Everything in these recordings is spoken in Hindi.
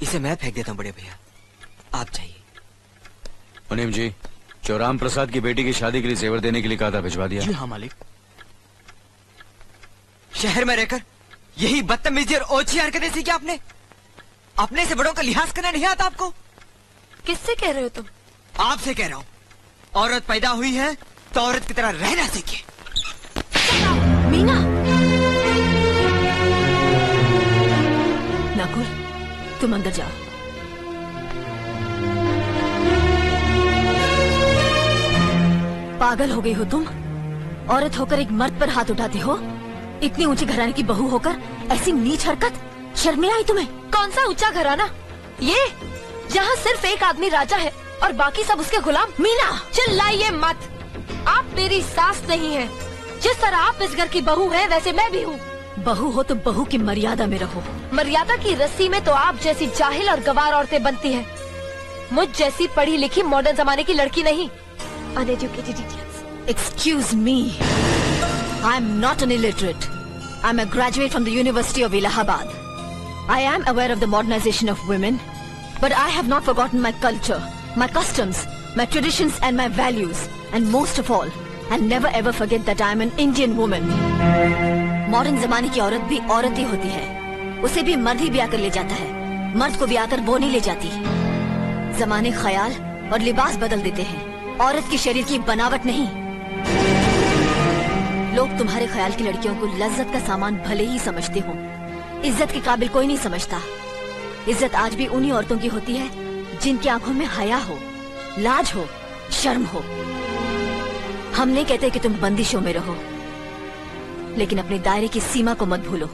इसे मैं फेंक देता हूँ बड़े भैया, आप जाइए। मुनीम जी, जो राम प्रसाद की बेटी की शादी के लिए जेवर देने के लिए कहा था, भिजवा दिया? जी हाँ मालिक। शहर में रहकर यही बदतमीजी और ओछी हरकतें सीखी आपने? अपने से बड़ों का लिहाज करना नहीं आता आपको? किससे कह रहे हो तुम? आपसे कह रहा हूँ। औरत पैदा हुई है तो औरत की तरह रहना सीखिए। मीना। नकुल, तुम अंदर जाओ। पागल हो गई हो तुम? औरत होकर एक मर्द पर हाथ उठाती हो? इतनी ऊंची घराने की बहू होकर ऐसी नीच हरकत, शर्म नहीं आई तुम्हें? कौन सा ऊंचा घराना? ये जहाँ सिर्फ एक आदमी राजा है और बाकी सब उसके गुलाम। मीना, चिल्लाइए मत। आप मेरी सास नहीं है। जिस तरह आप इस घर की बहू है वैसे मैं भी हूँ। बहू हो तो बहू की मर्यादा में रहो। मर्यादा की रस्सी में तो आप जैसी जाहिल और गवार औरतें बनती हैं। मुझ जैसी पढ़ी लिखी मॉडर्न जमाने की लड़की नहीं। Uneducated idiots. Excuse me. I'm not an illiterate. I'm a graduate from the University of Allahabad. I am aware of the modernization of women, but I have not forgotten my culture, my customs, my traditions and my values. And most of all, I'll never ever forget that I'm an Indian woman. Modern जमाने की औरत भी औरत ही होती है। उसे भी मर्द ही ब्याह कर ले जाता है, मर्द को ब्याह कर वो नहीं ले जाती। जमाने ख्याल और लिबास बदल देते हैं, औरत की शरीर की बनावट नहीं। लोग तुम्हारे ख्याल की लड़कियों को लज्जत का सामान भले ही समझते हो, इज्जत के काबिल कोई नहीं समझता। इज्जत आज भी उन्हीं औरतों की होती है जिनकी आंखों में हया हो, लाज हो, शर्म हो। हम नहीं कहते कि तुम बंदिशों में रहो, लेकिन अपने दायरे की सीमा को मत भूलो।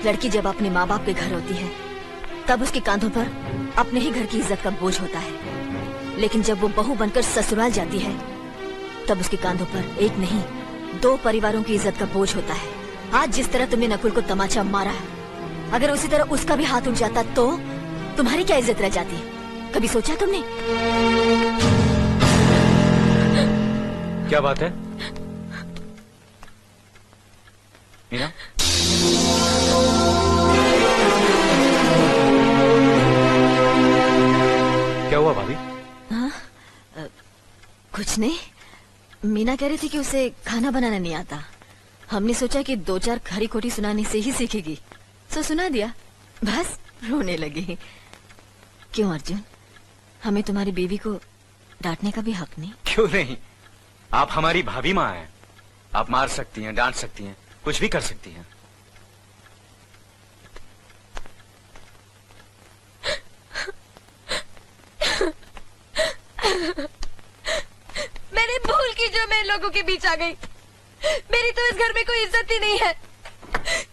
लड़की जब अपने माँ बाप के घर होती है तब उसके कांधों पर अपने ही घर की इज्जत का बोझ होता है, लेकिन जब वो बहू बनकर ससुराल जाती है तब उसके कांधों पर एक नहीं 2 परिवारों की इज्जत का बोझ होता है। आज जिस तरह तुमने नकुल को तमाचा मारा है, अगर उसी तरह उसका भी हाथ उठ जाता तो तुम्हारी क्या इज्जत रह जाती? कभी सोचा तुमने? क्या बात है मीना? क्या हुआ भाभी? कुछ नहीं। मीना कह रही थी कि उसे खाना बनाना नहीं आता। हमने सोचा कि 2-4 खरी खोटी सुनाने से ही सीखेगी, तो सुना दिया। बस रोने लगी। क्यों अर्जुन, हमें तुम्हारी बीवी को डांटने का भी हक नहीं? क्यों नहीं, आप हमारी भाभी माँ हैं। आप मार सकती हैं, डांट सकती हैं, कुछ भी कर सकती हैं। मैंने भूल की जो मैं लोगों के बीच आ गई। मेरी तो इस घर में कोई इज्जत ही नहीं है।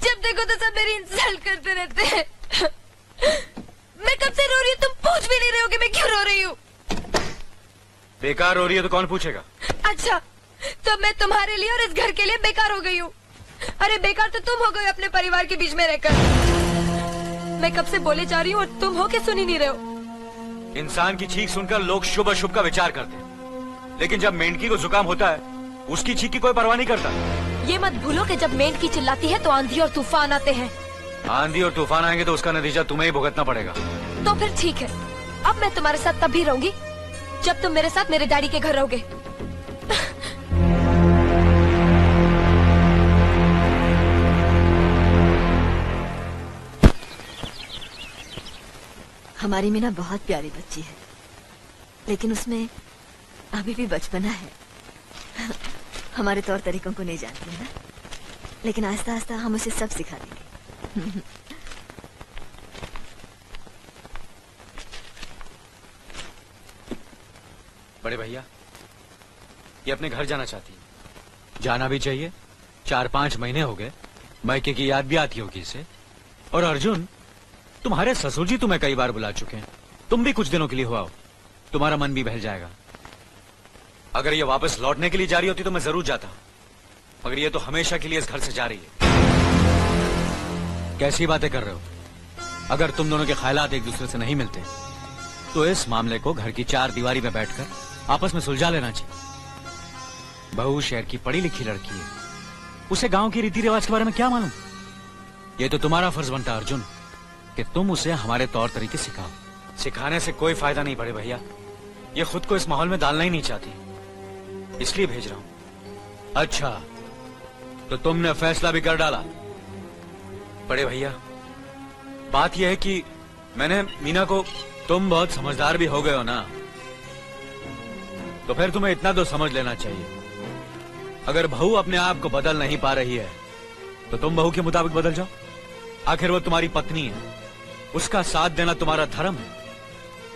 जब देखो तो सब मेरी इंसल्ट करते रहते हैं। मैं कब से रो रही हूँ, तुम पूछ भी नहीं रहे हो कि मैं क्यों रो रही हूँ। बेकार हो रही है तो कौन पूछेगा? अच्छा, तो मैं तुम्हारे लिए और इस घर के लिए बेकार हो गई हूँ। अरे बेकार तो तुम हो गए अपने परिवार के बीच में रहकर। मैं कब से बोले जा रही हूँ और तुम हो के सुन ही नहीं रहे हो। इंसान की चीख सुनकर लोग शुभ अशुभ का विचार करते हैं, लेकिन जब मेंढकी को जुकाम होता है उसकी चीख की कोई परवाह नहीं करता। ये मत भूलो कि जब मेंढकी चिल्लाती है तो आंधी और तूफान आते हैं। आंधी और तूफान आएंगे तो उसका नतीजा तुम्हें ही भुगतना पड़ेगा। तो फिर ठीक है, अब मैं तुम्हारे साथ तब भी रहूंगी जब तुम मेरे साथ मेरे डैडी के घर रहोगे। हमारी मीना बहुत प्यारी बच्ची है, लेकिन उसमें अभी भी बचपना है। हमारे तौर तरीकों को नहीं जानती है ना, लेकिन आस्ता आस्ता हम उसे सब सिखा देंगे। बड़े भैया, ये अपने घर जाना चाहती है। जाना भी चाहिए। 4-5 महीने हो गए, मायके की याद भी आती होगी इसे। और अर्जुन, तुम्हारे ससुर जी तुम्हें कई बार बुला चुके हैं। तुम भी कुछ दिनों के लिए हो आओ, तुम्हारा मन भी बहल जाएगा। अगर ये वापस लौटने के लिए जा रही होती तो मैं जरूर जाता, मगर ये तो हमेशा के लिए इस घर से जा रही है। कैसी बातें कर रहे हो? अगर तुम दोनों के ख्यालात एक दूसरे से नहीं मिलते तो इस मामले को घर की 4 दीवारी में बैठकर आपस में सुलझा लेना चाहिए। बहू शहर की पढ़ी लिखी लड़की है, उसे गांव के रीति रिवाज के बारे में क्या मालूम? ये तो तुम्हारा फर्ज बनता अर्जुन कि तुम उसे हमारे तौर तरीके सिखाओ। सिखाने से कोई फायदा नहीं बड़े भैया, ये खुद को इस माहौल में डालना ही नहीं चाहती, इसलिए भेज रहा हूं। अच्छा, तो तुमने फैसला भी कर डाला? बड़े भैया, बात यह है कि मैंने मीना को, तुम बहुत समझदार भी हो गए हो ना, तो फिर तुम्हें इतना तो समझ लेना चाहिए, अगर बहू अपने आप को बदल नहीं पा रही है तो तुम बहू के मुताबिक बदल जाओ। आखिर वो तुम्हारी पत्नी है, उसका साथ देना तुम्हारा धर्म है।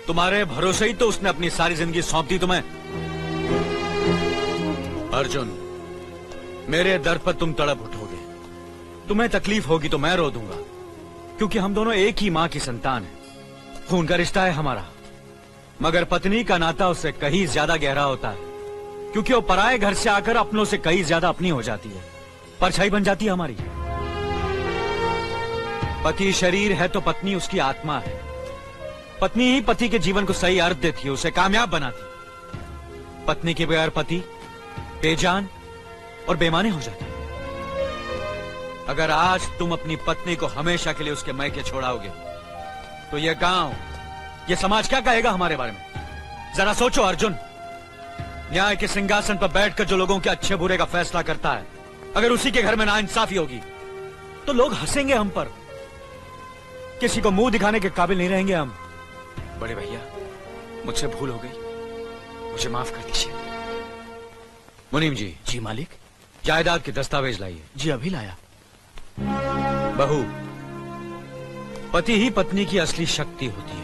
तुम्हारे भरोसे ही तो उसने अपनी सारी जिंदगी सौंप दी तुम्हें। अर्जुन, मेरे दर्द पर तुम तड़प उठोगे, तुम्हें तकलीफ होगी तो मैं रो दूंगा, क्योंकि हम दोनों एक ही मां की संतान हैं। खून का रिश्ता है हमारा, मगर पत्नी का नाता उससे कहीं ज्यादा गहरा होता है, क्योंकि वो पराये घर से आकर अपनों से कहीं ज्यादा अपनी हो जाती है, परछाई बन जाती है हमारी। पति शरीर है तो पत्नी उसकी आत्मा है। पत्नी ही पति के जीवन को सही अर्थ देती है, उसे कामयाब बनाती। पत्नी के बगैर पति बेजान और बेमाने हो जाते हैं। अगर आज तुम अपनी पत्नी को हमेशा के लिए उसके मैके छोड़ाओगे तो यह गांव, यह समाज क्या कहेगा हमारे बारे में? जरा सोचो अर्जुन, न्याय के सिंहासन पर बैठकर जो लोगों के अच्छे बुरे का फैसला करता है, अगर उसी के घर में नाइंसाफी होगी तो लोग हंसेंगे हम पर, किसी को मुंह दिखाने के काबिल नहीं रहेंगे हम। बड़े भैया, मुझसे भूल हो गई, मुझे माफ कर दीजिए। मुनीम जी। जी मालिक। जायदाद के दस्तावेज लाइए। जी अभी लाया। बहू, पति ही पत्नी की असली शक्ति होती है।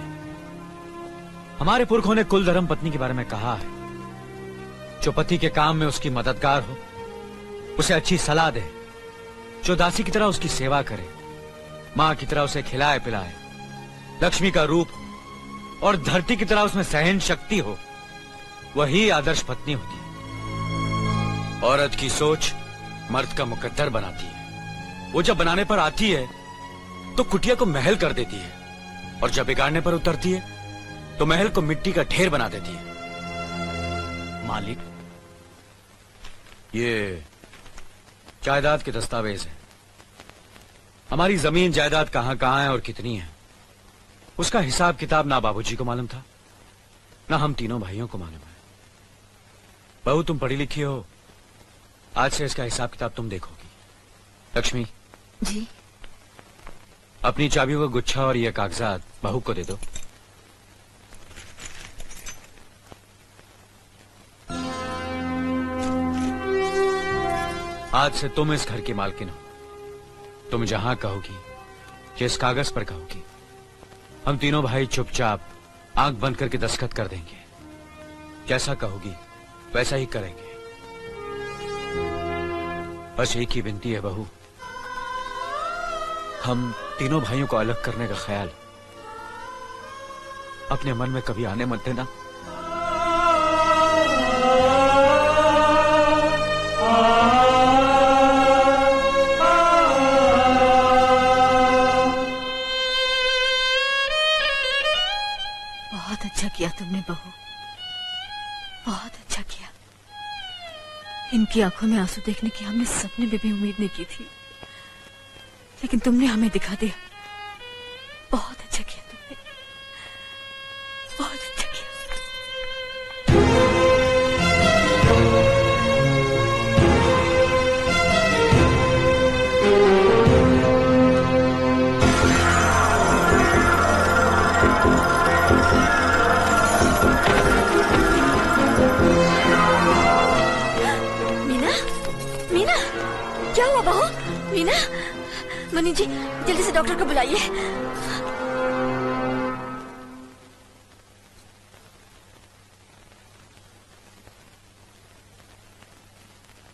हमारे पुरखों ने कुल धर्म पत्नी के बारे में कहा है, जो पति के काम में उसकी मददगार हो, उसे अच्छी सलाह दे, जो दासी की तरह उसकी सेवा करे, मां की तरह उसे खिलाए पिलाए, लक्ष्मी का रूप और धरती की तरह उसमें सहन शक्ति हो, वही आदर्श पत्नी होती है। औरत की सोच मर्द का मुकद्दर बनाती है। वो जब बनाने पर आती है तो कुटिया को महल कर देती है, और जब बिगाड़ने पर उतरती है तो महल को मिट्टी का ढेर बना देती है। मालिक, ये जायदाद के दस्तावेज है। हमारी जमीन जायदाद कहां कहां है और कितनी है, उसका हिसाब किताब ना बाबूजी को मालूम था, ना हम तीनों भाइयों को मालूम है। बहू, तुम पढ़ी लिखी हो, आज से इसका हिसाब किताब तुम देखोगी। लक्ष्मी जी। अपनी चाबियों का गुच्छा और ये कागजात बहू को दे दो। आज से तुम इस घर की मालकिन हो। तुम जहां कहोगी, जिस कागज पर कहोगी, हम तीनों भाई चुपचाप आंख बंद करके दस्तखत कर देंगे। जैसा कहोगी वैसा ही करेंगे। बस एक ही विनती है बहू, हम तीनों भाइयों को अलग करने का ख्याल अपने मन में कभी आने मत देना। बहुत अच्छा किया तुमने बहू, बहुत अच्छा किया। इनकी आंखों में आंसू देखने की हमने सपने में भी उम्मीद नहीं की थी, लेकिन तुमने हमें दिखा दिया। बहुत अच्छा किया तुमने, बहुत अच्छा किया। मीना, मीना, क्या हुआ बहू? मीना, मनी जी जल्दी से डॉक्टर को बुलाइए।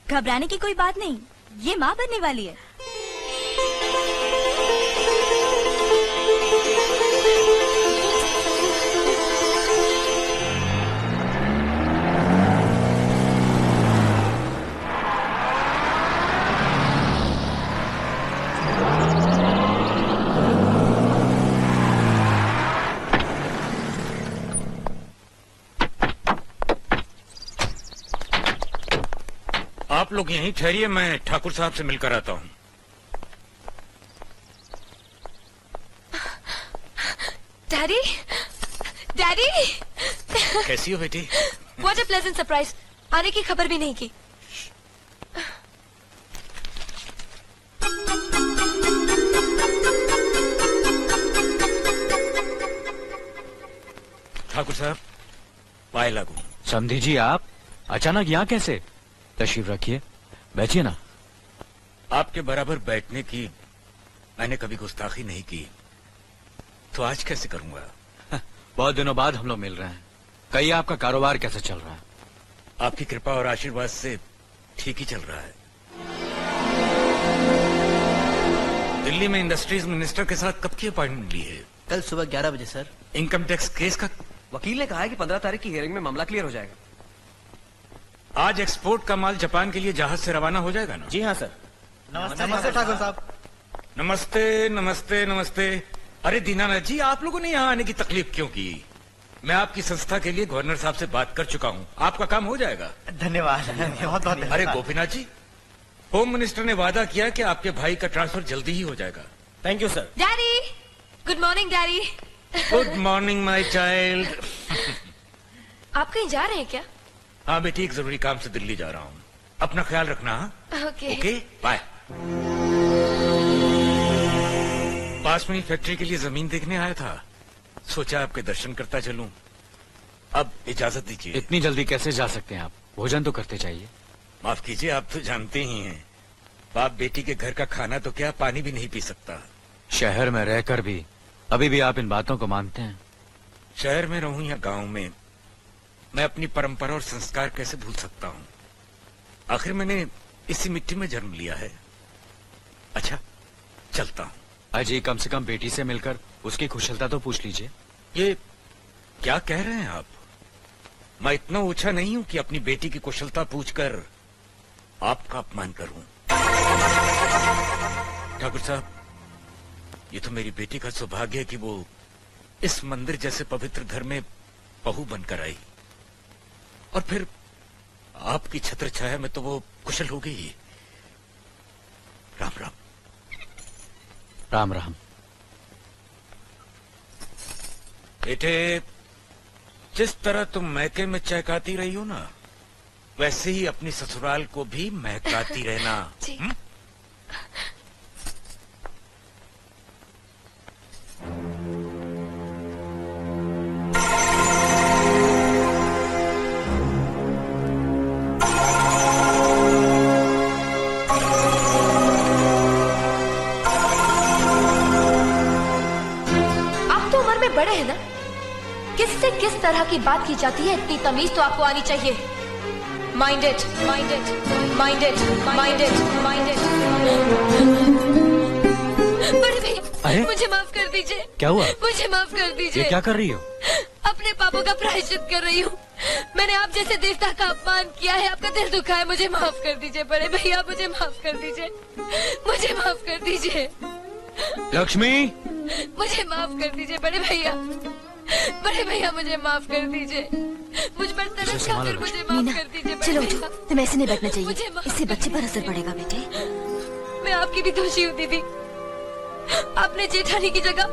घबराने की कोई बात नहीं, ये माँ बनने वाली है। आप लोग यहीं ठहरिए, मैं ठाकुर साहब से मिलकर आता हूँ। डैडी, डैडी, कैसी हो बेटी? What a pleasant surprise. आने की खबर भी नहीं की। ठाकुर साहब, पाए लागू। समधी जी, आप अचानक यहाँ कैसे? तशरीफ रखिए, बैठिए ना। आपके बराबर बैठने की मैंने कभी गुस्ताखी नहीं की, तो आज कैसे करूंगा? बहुत दिनों बाद हम लोग मिल रहे हैं। कहिए, आपका कारोबार कैसा चल रहा है? आपकी कृपा और आशीर्वाद से ठीक ही चल रहा है। दिल्ली में इंडस्ट्रीज मिनिस्टर के साथ कब की अपॉइंटमेंट ली है? कल सुबह 11 बजे सर। इनकम टैक्स केस का? वकील ने कहा है कि 15 तारीख की हियरिंग में मामला क्लियर हो जाएगा। आज एक्सपोर्ट का माल जापान के लिए जहाज से रवाना हो जाएगा ना? जी हाँ सर। नमस्ते ठाकुर साहब। नमस्ते नमस्ते नमस्ते। अरे दीनानाथ जी, आप लोगों ने यहाँ आने की तकलीफ क्यों की? मैं आपकी संस्था के लिए गवर्नर साहब से बात कर चुका हूँ, आपका काम हो जाएगा। धन्यवाद, बहुत बहुत। अरे गोपीनाथ जी, होम मिनिस्टर ने वादा किया कि आपके भाई का ट्रांसफर जल्दी ही हो जाएगा। Thank you sir. Daddy, good morning daddy. Good morning my child. आप कहीं जा रहे हैं क्या? हाँ बेटी, एक जरूरी काम से दिल्ली जा रहा हूँ। अपना ख्याल रखना। ओके। Okay, bye. पास में ही फैक्ट्री के लिए जमीन देखने आया था, सोचा आपके दर्शन करता चलूं। अब इजाजत दीजिए। इतनी जल्दी कैसे जा सकते हैं आप? भोजन तो करते चाहिए। माफ कीजिए, आप तो जानते ही हैं, बाप बेटी के घर का खाना तो क्या, पानी भी नहीं पी सकता। शहर में रहकर भी अभी भी आप इन बातों को मानते हैं? शहर में रहूं या गांव में, मैं अपनी परंपरा और संस्कार कैसे भूल सकता हूं? आखिर मैंने इसी मिट्टी में जन्म लिया है। अच्छा, चलता हूं। अजी, कम से कम बेटी से मिलकर उसकी कुशलता तो पूछ लीजिए। ये क्या कह रहे हैं आप? मैं इतना ऊंचा नहीं हूं कि अपनी बेटी की कुशलता पूछकर आपका अपमान करूं। ठाकुर साहब, ये तो मेरी बेटी का सौभाग्य है कि वो इस मंदिर जैसे पवित्र घर में बहू बनकर आई, और फिर आपकी छत्र छाया में तो वो कुशल हो गई। राम राम। राम राम। बेटे, जिस तरह तुम मैके में चहकाती रही हो ना, वैसे ही अपनी ससुराल को भी महकाती रहना। जी। बड़े हैं ना, किससे किस तरह की बात की जाती है, इतनी तमीज तो आपको आनी चाहिए। Minded, minded, minded, minded, minded. बड़े भाई, मुझे माफ कर दीजिए। क्या हुआ? मुझे माफ कर दीजिए। ये क्या कर रही हो? अपने पापों का प्रायश्चित कर रही हूँ। मैंने आप जैसे देवता का अपमान किया है, आपका दिल दुखा है, मुझे माफ कर दीजिए बड़े भैया, मुझे माफ कर दीजिए, मुझे माफ कर दीजिए। लक्ष्मी, मुझे माफ कर दीजिए बड़े भैया, बड़े भैया मुझे माफ कर दीजिए। मुझ पर तरस खाकर मुझे माफ कर दीजिए बड़े चलो भैया। उठो, तुम्हें ऐसे नहीं बैठना चाहिए, मुझे माफ इससे बच्चे पर असर पड़ेगा बेटे। मैं आपकी भी दोषी हूँ दीदी। आपने जेठानी की जगह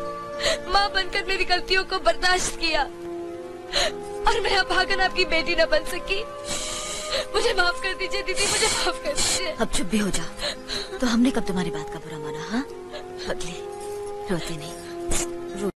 माँ बनकर मेरी गलतियों को बर्दाश्त किया, और मैं अब भागन आपकी बेटी न बन सकी। मुझे माफ कर दीजिए दीदी, मुझे माफ कर दीजिए। अब चुप भी हो जाओ। तो हमने कब तुम्हारी बात का बुरा माना? हाँ, पगली, रोते नहीं।